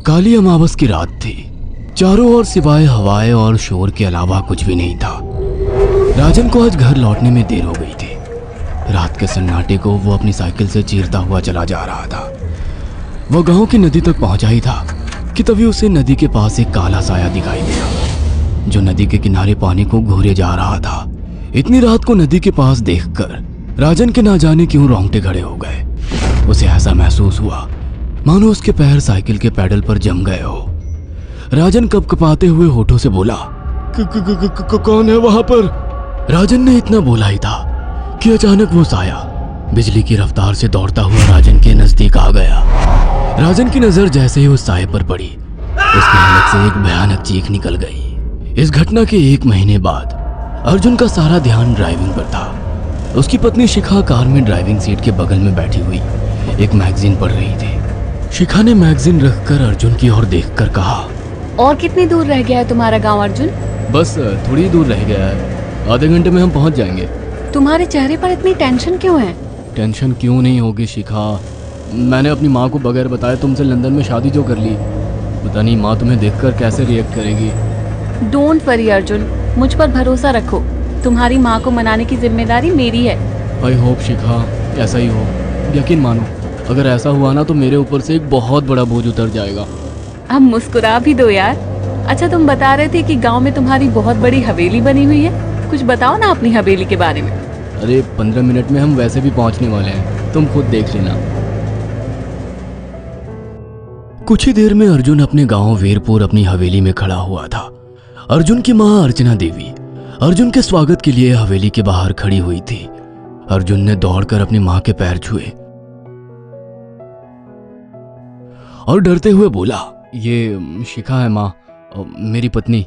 काली अमावस की रात थी। चारों ओर सिवाय हवाएं और शोर के अलावा कुछ भी नहीं था। राजन को आज घर लौटने में देर हो गई थी। रात के सन्नाटे को वो अपनी साइकिल से चीरता हुआ चला जा रहा था। वह गांव की नदी तक पहुंचा ही था कि तभी उसे नदी के पास एक काला साया दिखाई दिया, जो नदी के किनारे पानी को घूरे जा रहा था। इतनी रात को नदी के पास देखकर राजन के ना जाने क्यों रोंगटे खड़े हो गए। उसे ऐसा महसूस हुआ मानो उसके पैर साइकिल के पैडल पर जम गए हो। राजन कपकपाते हुए होठों से बोला, कौन है वहां पर? राजन ने इतना बोला ही था कि अचानक वो साया बिजली की रफ्तार से दौड़ता हुआ राजन के नजदीक आ गया। राजन की नजर जैसे ही उस साये पर पड़ी, उसके हलक से एक भयानक चीख निकल गई। इस घटना के 1 महीने बाद अर्जुन का सारा ध्यान ड्राइविंग पर था। उसकी पत्नी शिखा कार में ड्राइविंग सीट के बगल में बैठी हुई एक मैगजीन पढ़ रही थी। शिखा ने मैगजीन रखकर अर्जुन की ओर देखकर कहा, और कितनी दूर रह गया है तुम्हारा गांव अर्जुन? बस थोड़ी दूर रह गया है, आधे घंटे में हम पहुंच जाएंगे। तुम्हारे चेहरे पर इतनी टेंशन क्यों है? टेंशन क्यों नहीं होगी शिखा, मैंने अपनी माँ को बगैर बताए तुमसे लंदन में शादी जो कर ली। पता नहीं माँ तुम्हें देखकर कैसे रिएक्ट करेगी। डोंट वरी अर्जुन, मुझ पर भरोसा रखो। तुम्हारी माँ को मनाने की जिम्मेदारी मेरी है। आई होप शिखा ऐसा ही हो। यकीन मानो, अगर ऐसा हुआ ना तो मेरे ऊपर से एक बहुत बड़ा बोझ उतर जाएगा। अब मुस्कुरा भी दो यार। अच्छा, तुम बता रहे थे कि गांव में तुम्हारी बहुत बड़ी हवेली बनी हुई है। कुछ बताओ ना अपनी हवेली के बारे में। अरे 15 मिनट में हम वैसे भी पहुंचने वाले हैं, तुम खुद देख लेना। कुछ ही देर में अर्जुन अपने गांव वीरपुर अपनी हवेली में खड़ा हुआ था। अर्जुन की मां अर्चना देवी अर्जुन के स्वागत के लिए हवेली के बाहर खड़ी हुई थी। अर्जुन ने दौड़कर अपनी मां के पैर छुए और डरते हुए बोला, ये शिखा है माँ, मेरी पत्नी।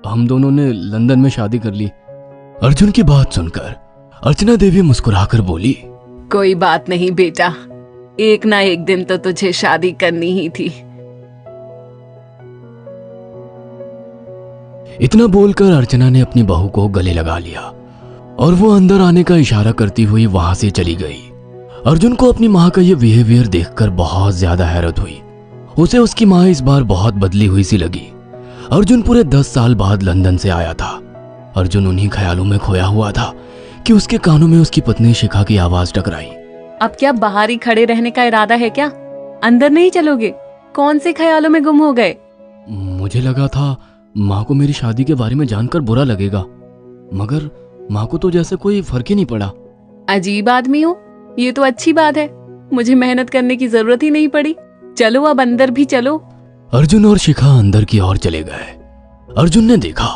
हम दोनों ने लंदन में शादी कर ली। अर्जुन की बात सुनकर अर्चना देवी मुस्कुराकर बोली, कोई बात नहीं बेटा, एक ना एक दिन तो तुझे शादी करनी ही थी। इतना बोलकर अर्चना ने अपनी बहू को गले लगा लिया और वो अंदर आने का इशारा करती हुई वहां से चली गई। अर्जुन को अपनी माँ का ये बिहेवियर देखकर बहुत ज्यादा हैरत हुई। उसे उसकी माँ इस बार बहुत बदली हुई सी लगी। अर्जुन पूरे 10 साल बाद लंदन से आया था। अर्जुन उन्हीं ख्यालों में खोया हुआ था कि उसके कानों में उसकी पत्नी शिखा की आवाज टकराई। अब क्या बाहर ही खड़े रहने का इरादा है क्या? अंदर नहीं चलोगे? कौन से ख्यालों में गुम हो गए? मुझे लगा था माँ को मेरी शादी के बारे में जानकर बुरा लगेगा, मगर माँ को तो जैसे कोई फर्क ही नहीं पड़ा। अजीब आदमी हो, ये तो अच्छी बात है। मुझे मेहनत करने की जरूरत ही नहीं पड़ी। चलो अब अंदर भी चलो। अर्जुन और शिखा अंदर की ओर चले गए। अर्जुन ने देखा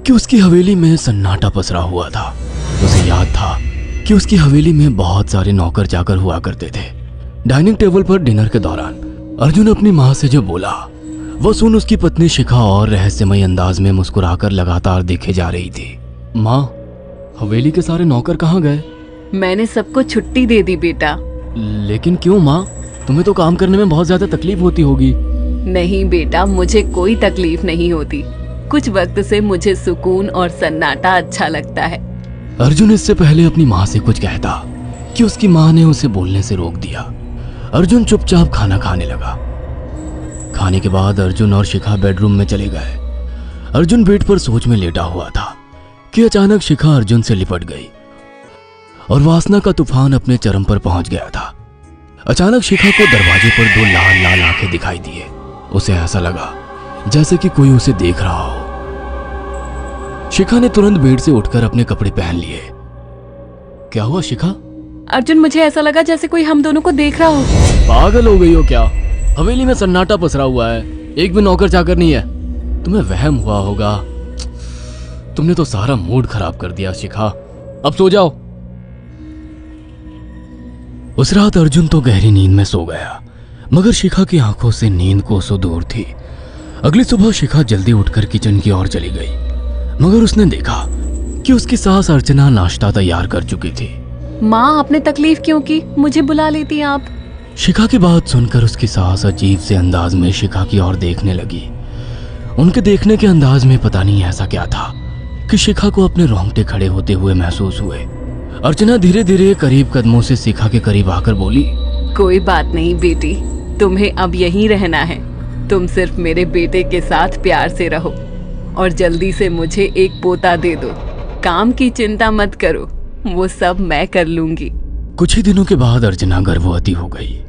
कि उसकी हवेली में सन्नाटा पसरा हुआ था। उसे याद था कि उसकी हवेली में बहुत सारे नौकर चाकर हुआ करते थे। डाइनिंग टेबल पर डिनर के दौरान अर्जुन अपनी माँ से जो बोला, वो सुन उसकी पत्नी शिखा और रहस्यमय अंदाज में मुस्कुराकर लगातार देखे जा रही थी। माँ, हवेली के सारे नौकर कहाँ गए? मैंने सबको छुट्टी दे दी बेटा। लेकिन क्यों माँ? तुम्हें तो काम करने में बहुत ज्यादा तकलीफ होती होगी। नहीं बेटा, मुझे कोई तकलीफ नहीं होती। कुछ वक्त से मुझे सुकून और सन्नाटा अच्छा लगता है। अर्जुन इससे पहले अपनी माँ से कुछ कहता कि उसकी माँ ने उसे बोलने से रोक दिया। अर्जुन चुपचाप खाना खाने लगा। खाने के बाद अर्जुन और शिखा बेडरूम में चले गए। अर्जुन बेड पर सोच में लेटा हुआ था कि अचानक शिखा अर्जुन से लिपट गई और वासना का तूफान अपने चरम पर पहुंच गया था। अचानक शिखा को दरवाजे पर 2 लाल लाल आंखें दिखाई दिए। उसे ऐसा लगा जैसे कि कोई उसे देख रहा हो। शिखा ने तुरंत बेड से उठकर अपने कपड़े पहन लिए। क्या हुआ शिखा? अर्जुन, मुझे ऐसा लगा जैसे कोई हम दोनों को देख रहा हो। पागल हो गई हो क्या? हवेली में सन्नाटा पसरा हुआ है, एक भी नौकर चाकर नहीं है। तुम्हें वहम हुआ होगा। तुमने तो सारा मूड खराब कर दिया शिखा। अब सो जाओ। उस रात अर्जुन तो गहरी नींद में सो गया, मगर शिखा की आंखों से नींद कोसों दूर थी। अगली सुबह शिखा जल्दी उठकर किचन की ओर चली गई, मगर उसने देखा कि उसकी सास अर्चना नाश्ता तैयार कर चुकी थी। माँ, आपने तकलीफ क्यों की? मुझे बुला लेती आप। शिखा की बात सुनकर उसकी सास अजीब से अंदाज में शिखा की ओर देखने लगी। उनके देखने के अंदाज में पता नहीं ऐसा क्या था कि शिखा को अपने रोंगटे खड़े होते हुए महसूस हुए। अर्चना धीरे धीरे करीब कदमों से शिखा के करीब आकर बोली, कोई बात नहीं बेटी, तुम्हें अब यहीं रहना है। तुम सिर्फ मेरे बेटे के साथ प्यार से रहो और जल्दी से मुझे एक पोता दे दो। काम की चिंता मत करो, वो सब मैं कर लूंगी। कुछ ही दिनों के बाद अर्चना गर्भवती हो गई।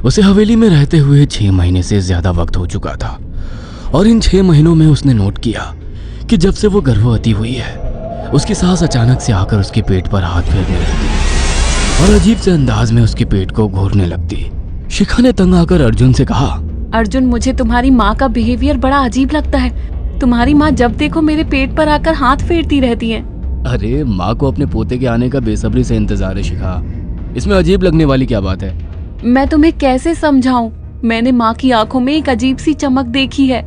उसे हवेली में रहते हुए 6 महीने से ज्यादा वक्त हो चुका था और इन 6 महीनों में उसने नोट किया कि जब से वो गर्भवती हुई है उसकी सास अचानक से आकर उसके पेट पर हाथ फेरने लगती और अजीब से अंदाज में उसके पेट को घूरने लगती। शिखा ने तंग आकर अर्जुन से कहा, अर्जुन, मुझे तुम्हारी माँ का बिहेवियर बड़ा अजीब लगता है। तुम्हारी माँ जब देखो मेरे पेट पर आकर हाथ फेरती रहती है। अरे माँ को अपने पोते के आने का बेसब्री से इंतजार है शिखा, इसमें अजीब लगने वाली क्या बात है? मैं तुम्हें कैसे समझाऊं? मैंने माँ की आंखों में एक अजीब सी चमक देखी है।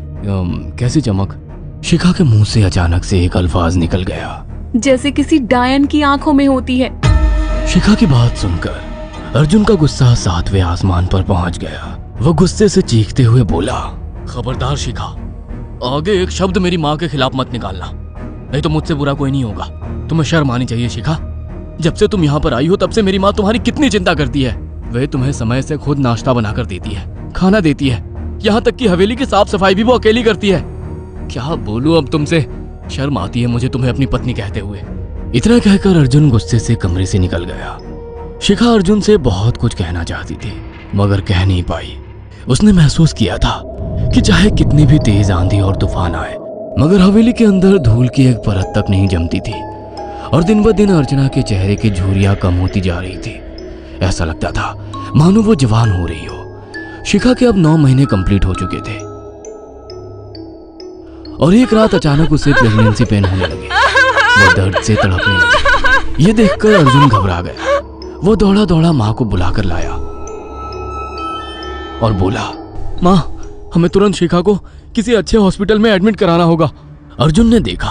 कैसी चमक? शिखा के मुंह से अचानक से एक अल्फाज निकल गया, जैसे किसी डायन की आंखों में होती है। शिखा की बात सुनकर अर्जुन का गुस्सा 7वें आसमान पर पहुंच गया। वो गुस्से से चीखते हुए बोला, खबरदार शिखा, आगे एक शब्द मेरी माँ के खिलाफ मत निकालना, नहीं तो मुझसे बुरा कोई नहीं होगा। तुम्हें शर्म आनी चाहिए शिखा। जब से तुम यहाँ पर आई हो तब से मेरी माँ तुम्हारी कितनी चिंता करती है। वह तुम्हें समय से खुद नाश्ता बनाकर देती है, खाना देती है, यहाँ तक कि हवेली की साफ सफाई भी वो अकेली करती है। क्या बोलूं अब तुमसे, शर्म आती है मुझे तुम्हें अपनी पत्नी कहते हुए। इतना कहकर अर्जुन गुस्से से कमरे से निकल गया। शिखा अर्जुन से बहुत कुछ कहना चाहती थी मगर कह नहीं पाई। उसने महसूस किया था कि चाहे कितनी भी तेज आंधी और तूफान आए मगर हवेली के अंदर धूल की एक परत तक नहीं जमती थी और दिन ब दिन अर्चना के चेहरे की झुर्रियां कम होती जा रही थी। ऐसा लगता था मानो वो जवान हो रही हो। शिखा के अब 9 महीने कंप्लीट हो चुके थे और एक रात अचानक उसे प्रेगनेंसी पेन होने लगे। वो दर्द से तड़पने लगी। ये देखकर अर्जुन घबरा गया। वो दौड़ा दौड़ा माँ को बुलाकर लाया और बोला, माँ, हमें तुरंत शिखा को किसी अच्छे हॉस्पिटल में एडमिट कराना होगा। अर्जुन ने देखा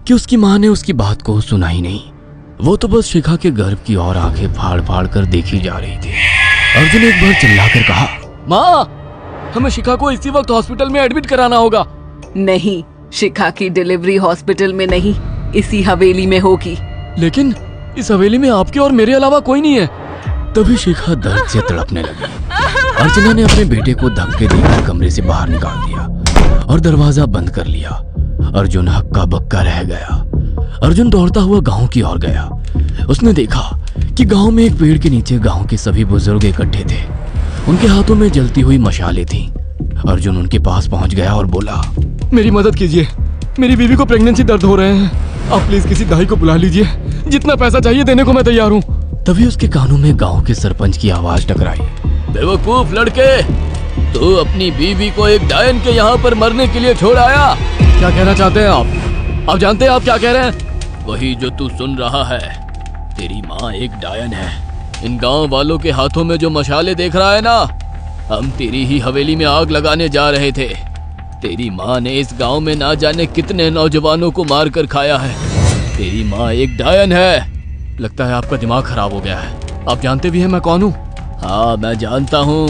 कि उसकी माँ ने उसकी बात को सुना ही नहीं। वो तो बस शिखा के गर्भ की ओर आंखें फाड़ फाड़ कर देखी जा रही थी। अर्जुन एक बार चिल्लाकर कहा, माँ, हमें शिखा को इसी वक्त हॉस्पिटल में एडमिट कराना होगा। नहीं, शिखा की डिलीवरी हॉस्पिटल में नहीं, इसी हवेली में होगी। लेकिन इस हवेली में आपके और मेरे अलावा कोई नहीं है। तभी शिखा दर्द से तड़पने लगी। अर्चना ने अपने बेटे को धक्के देकर कमरे से बाहर निकाल दिया और दरवाजा बंद कर लिया। अर्जुन हक्का बक्का रह गया। अर्जुन दौड़ता हुआ गांव की ओर गया। उसने देखा कि गांव में एक पेड़ के नीचे गांव के सभी बुजुर्ग इकट्ठे थे। उनके हाथों में जलती हुई मशालें थीं। अर्जुन उनके पास पहुंच गया और बोला, मेरी मदद कीजिए, मेरी बीवी को प्रेगनेंसी दर्द हो रहे हैं। आप प्लीज किसी दाई को बुला लीजिए, जितना पैसा चाहिए देने को मैं तैयार हूँ। तभी उसके कानों में गांव के सरपंच की आवाज टकराई, बेवकूफ लड़के, तू अपनी बीवी को एक डायन के यहाँ पर मरने के लिए छोड़ आया। क्या कहना चाहते हैं आप? आप जानते हैं आप क्या कह रहे हैं? वही जो तू सुन रहा है। तेरी माँ एक डायन है। इन गांव वालों के हाथों में जो मशाले देख रहा है ना, हम तेरी ही हवेली में आग लगाने जा रहे थे। तेरी माँ ने इस गांव में ना जाने कितने नौजवानों को मार कर खाया है। तेरी माँ एक डायन है। लगता है आपका दिमाग खराब हो गया है। आप जानते भी हैं मैं कौन हूँ? हाँ, मैं जानता हूँ।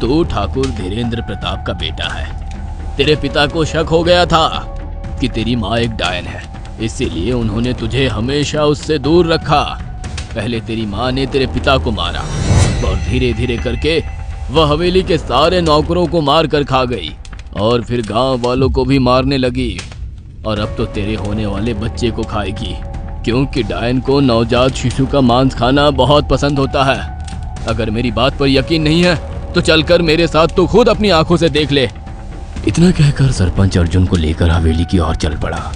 तू ठाकुर धीरेन्द्र प्रताप का बेटा है। तेरे पिता को शक हो गया था कि तेरी माँ एक डायन है, इसीलिए उन्होंने तुझे हमेशा उससे दूर रखा। पहले तेरी माँ ने तेरे पिता को मारा और धीरे धीरे करके वह हवेली के सारे नौकरों को मार कर खा गई और फिर गांव वालों को भी मारने लगी। और अब तो तेरे होने वाले बच्चे को खाएगी, क्योंकि डायन को नवजात शिशु का मांस खाना बहुत पसंद होता है। अगर मेरी बात पर यकीन नहीं है तो चलकर मेरे साथ तो खुद अपनी आंखों से देख ले। इतना कहकर सरपंच अर्जुन को लेकर हवेली की ओर चल पड़ा।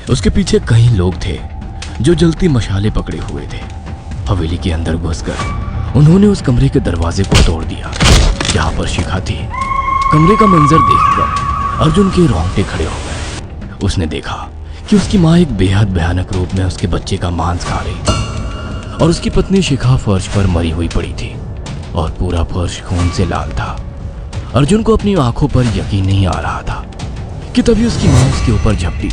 उसके पीछे कई लोग थे जो जलती मशाले पकड़े हुए थे। हवेली के अंदर घुसकर उन्होंने उस कमरे के दरवाजे को तोड़ दिया जहां पर शिखा थी। कमरे का मंजर देखकर अर्जुन के रोंगटे खड़े हो गए। उसने देखा कि उसकी माँ एक बेहद भयानक रूप में उसके बच्चे का मांस खा रही थी और उसकी पत्नी शिखा फर्श पर मरी हुई पड़ी थी और पूरा फर्श खून से लाल था। अर्जुन को अपनी आंखों पर यकीन नहीं आ रहा था कि तभी उसकी माँ उसके ऊपर झपटी।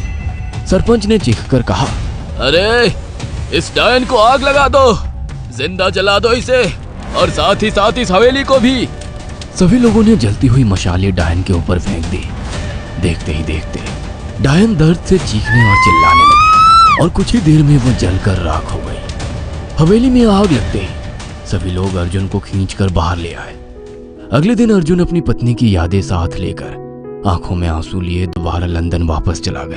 सरपंच ने चीखकर कहा, अरे इस डायन को आग लगा दो, जिंदा जला दो इसे और साथ ही इस हवेली को भी। सभी लोगों ने जलती हुई मशाले डायन के ऊपर फेंक दी। देखते ही देखते डायन दर्द से चीखने और चिल्लाने लगी और कुछ ही देर में वो जलकर राख हो गई। हवेली में आग लगते ही सभी लोग अर्जुन को खींचकर बाहर ले आए। अगले दिन अर्जुन अपनी पत्नी की यादें साथ लेकर आंखों में आंसू लिए दोबारा लंदन वापस चला गया।